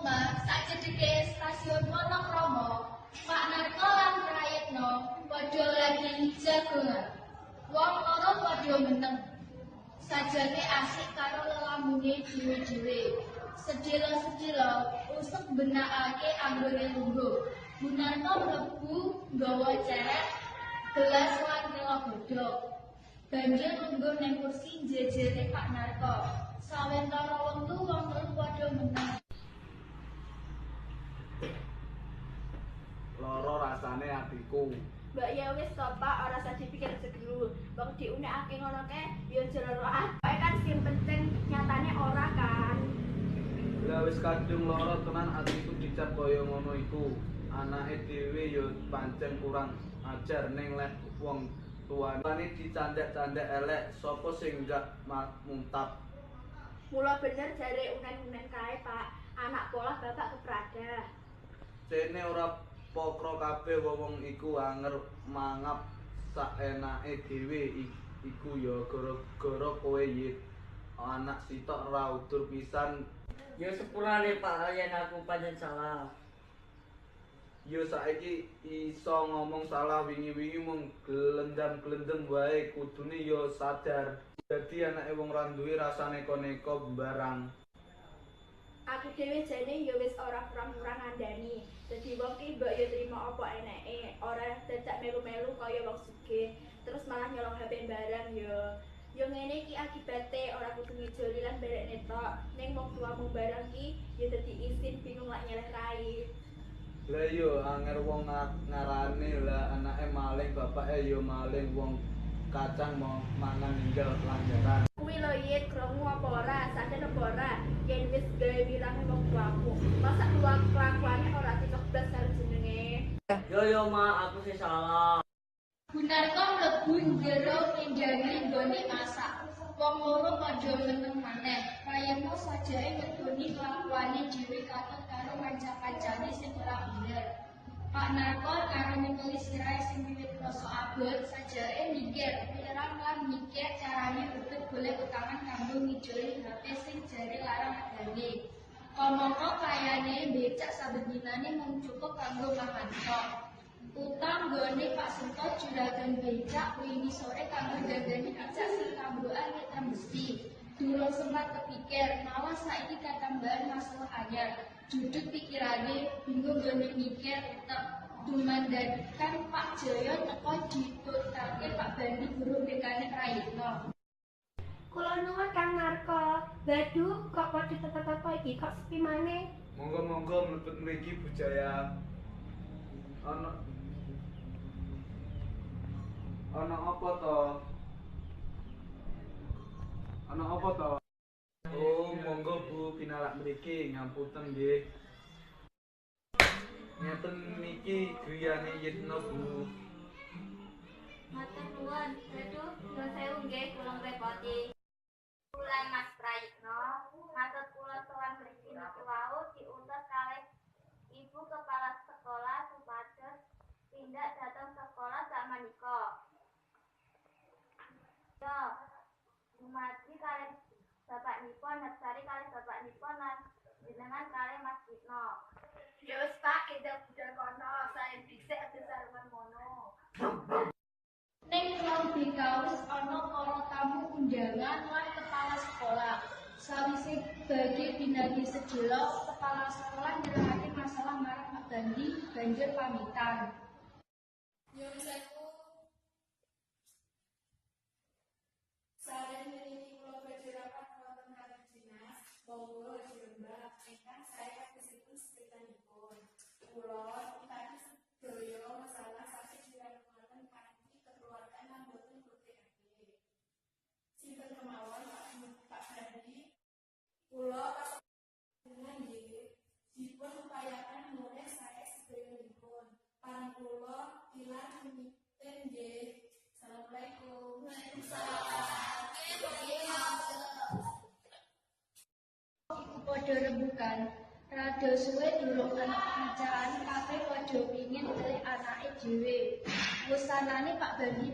Omah sakjedeke stasiun Wonokromo, Pak Narko lan Prayitno padha lagi jagongan. Wong loro padha meneng. Sajane asik karo lelambune dhewe-dhewe. Sedhela-sedhela usuk benakake anggone lungguh. Bu Narko mlebu nggawa cerek, gelas lan kelo godhog. Banjur lungguh ning kursi jejere Pak Narko. Sawetara wektu wong telu padha meneng. Loro rasane atiku. Mbak ya wis to Pak, ora usah dipikir segelu. Wong diunekake ngono kae ya jero-jeroan. Kae kan sing penting nyatane ora kan. Lah wis kadung loro tenan atiku dicap kaya ngono iku. Anake dhewe ya pancen kurang ajar ning lek wong tuane dicandak-candak elek, sapa sing gak muntap. Mula bener jare unen-unen kae Pak, anak pola bapak keprada. Cene ora pokro kabeh wong iku anger mangap saenake dhewe iku ya gara-gara kowe yit. Anak sitok ora udur pisan. Ya sepurane Pak, yen aku pancen salah. Yo saiki iso ngomong salah wingi-wingi mung glendam-glendem wae kudune yo sadar. Dadi anake wong ra duwe rasa neko-neko barang. Aku dhewe jane ya wis ora kurang-kurang ngandani. Dadi wong ki mbok ya trimo apa eneke, ora dadak melu-melu kaya wong sugih, terus malah nyolong HP barang ya. Yo ngene iki akibate ora kudu ngijoli lan berekne tok. Ning wong tuamu barang ki ya dadi isin bingung lak nyeleh rai. Lah yo anger wong ngarane lah anake maling bapake yo maling wong kacang mau mangan ninggal pelajaran. Kuwi lho yit krungu apa ora, sadar apa ora, yen wis gawe wirange wong tuamu. Masa kelakuane ora cocok blas karo jenenge. Yo Ma, aku sih salah. Bu Narko mlebu njero nindani nggone masak. Wong loro padha meneng maneh. Prayitno sajake ngedoni kelakuane dhewe katut karo kanca-kancane sing ora bener. Pak Narko karo nyekeli sirahe sing wiwit rasa abot sajake mikir, nyerang lan mikir carane untuk golek utangan kanggo ngijoli HP sing jare larang adane. Kamangka kayane becak saben dinane mung cukup kanggo mangan tok. Utang gone Pak Sento juragan becak wingi sore kanggo gandani becak sing kambukan nek besi. Durung sempat kepikir, malah saiki katambahan masalah anyar. Judut pikirane bingung gone mikir utek dumandhakan Pak Jaya teko ditutake Pak Bandi guru bekane Prayitno. Kula nuwun Kang Narko. Waduh, kok padha teko iki kok sepi maneh. Monggo-monggo mlebet mriki Bu Jaya. Ana apa to? Ana apa to? Oh, monggo Bu pinalak mriki, ngapunten nggih. Ngeten niki griyane Yitno Bu. Matur nuwun. Waduh, nuwun sewu nggih kula ngrepoti. Kula Mas Prayitno, matur kula sowan mriki niku wau diutus kalih Ibu Kepala Sekolah supados tindak dhateng sekolah sakmenika. Yo, dumadi kalih bapaknipun, Narsari kalih bapaknipun lan jenengan kalih Mas Yitno. Ya wis Pak, kita budal kono, saya dhisik aja sarungan mono. Ning ruang Bikaus ana para tamu undangan lan kepala sekolah. Sawise bagi binagi sedhela, kepala sekolah nyerahake masalah marang Pak Bandi banjur pamitan. Nyuwun sewu. Saben meniki kula badhe rapat wonten kalih dinas, monggo dirembak ingkang saya kesipun sepitanipun. Kula tadi sedaya masalah sakit dilakukan kanthi kekeluargaan lan boten buktekake. Sinten kemawon Pak Bandi, kula pas dengan nggih dipun upayakan mulai saya sedayanipun. Parang kula ilang mimiten nggih. Assalamualaikum. Iku padha rembugan. Rada suwe durung ana pembicaraan kabeh padha pingin milih anake dhewe. Wusanane Pak Bandi